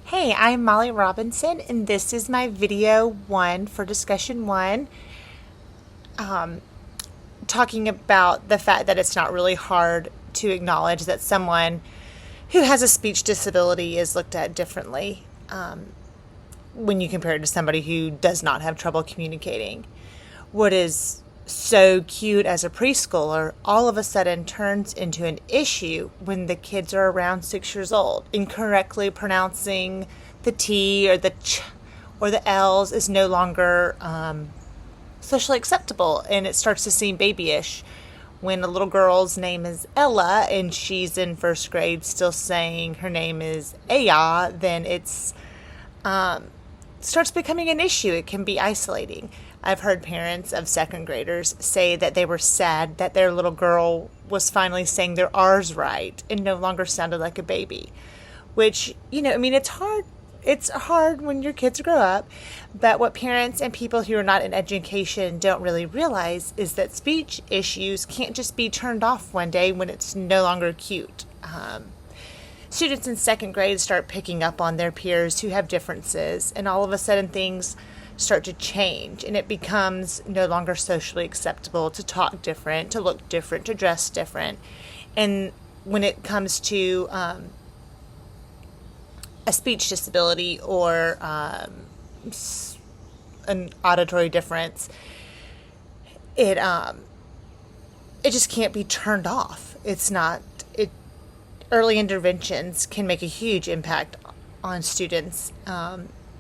Hey, I'm Molly Robinson, and this is my video one for discussion one, talking about the fact that it's not really hard to acknowledge that someone who has a speech disability is looked at differently when you compare it to somebody who does not have trouble communicating. What is so cute as a preschooler all of a sudden turns into an issue when the kids are around 6 years old. Incorrectly pronouncing the T or the ch or the L's is no longer socially acceptable, and it starts to seem babyish. When a little girl's name is Ella and she's in first grade still saying her name is Aya, then it's starts becoming an issue. It can be isolating. I've heard parents of second graders say that they were sad that their little girl was finally saying their R's right and no longer sounded like a baby. Which, it's hard. It's hard when your kids grow up, but what parents and people who are not in education don't really realize is that speech issues can't just be turned off one day when it's no longer cute. Students in second grade start picking up on their peers who have differences, and all of a sudden things start to change, and it becomes no longer socially acceptable to talk different, to look different, to dress different. And when it comes to a speech disability or an auditory difference, it just can't be turned off. It's not. Early interventions can make a huge impact on students,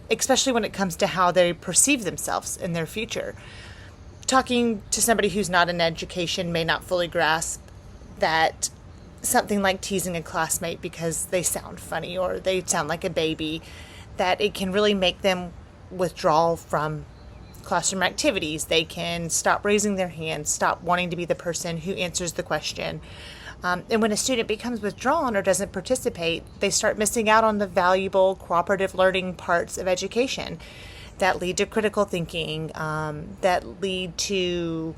especially when it comes to how they perceive themselves in their future. Talking to somebody who's not in education may not fully grasp that something like teasing a classmate because they sound funny or they sound like a baby, that it can really make them withdraw from classroom activities. They can stop raising their hand, stop wanting to be the person who answers the question. And when a student becomes withdrawn or doesn't participate, they start missing out on the valuable cooperative learning parts of education that lead to critical thinking, that lead to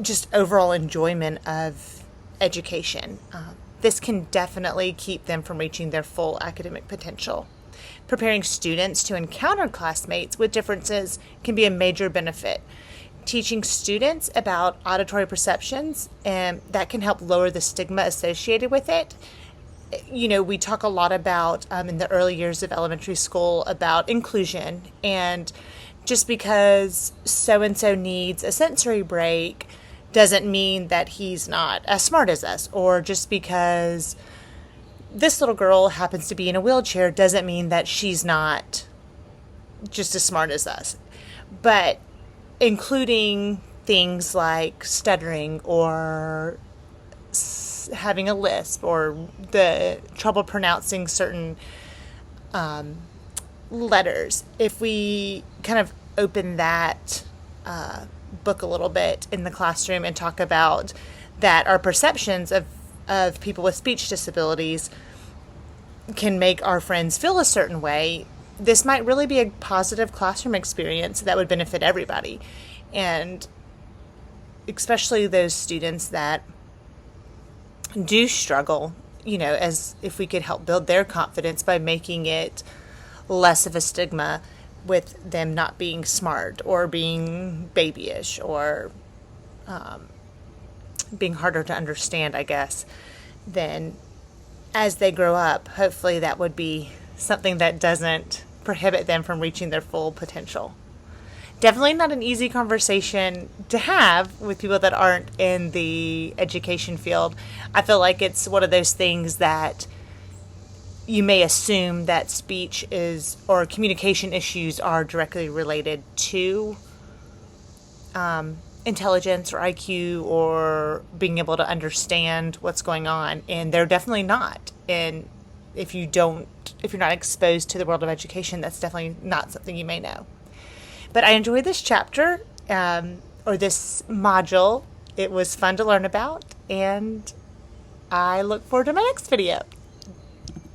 just overall enjoyment of education. This can definitely keep them from reaching their full academic potential. Preparing students to encounter classmates with differences can be a major benefit. Teaching students about auditory perceptions, and that can help lower the stigma associated with it. We talk a lot about in the early years of elementary school about inclusion, and just because so-and-so needs a sensory break doesn't mean that he's not as smart as us, or just because this little girl happens to be in a wheelchair doesn't mean that she's not just as smart as us. But including things like stuttering or having a lisp or the trouble pronouncing certain letters. If we kind of open that book a little bit in the classroom and talk about that our perceptions of people with speech disabilities can make our friends feel a certain way, this might really be a positive classroom experience that would benefit everybody, and especially those students that do struggle, as if we could help build their confidence by making it less of a stigma with them not being smart or being babyish or being harder to understand, I guess, then as they grow up, hopefully that would be something that doesn't prohibit them from reaching their full potential. Definitely not an easy conversation to have with people that aren't in the education field. I feel like it's one of those things that you may assume that speech is or communication issues are directly related to intelligence or IQ or being able to understand what's going on, and they're definitely not. And if you're not exposed to the world of education, that's definitely not something you may know. But I enjoyed this chapter or this module. It was fun to learn about, and I look forward to my next video.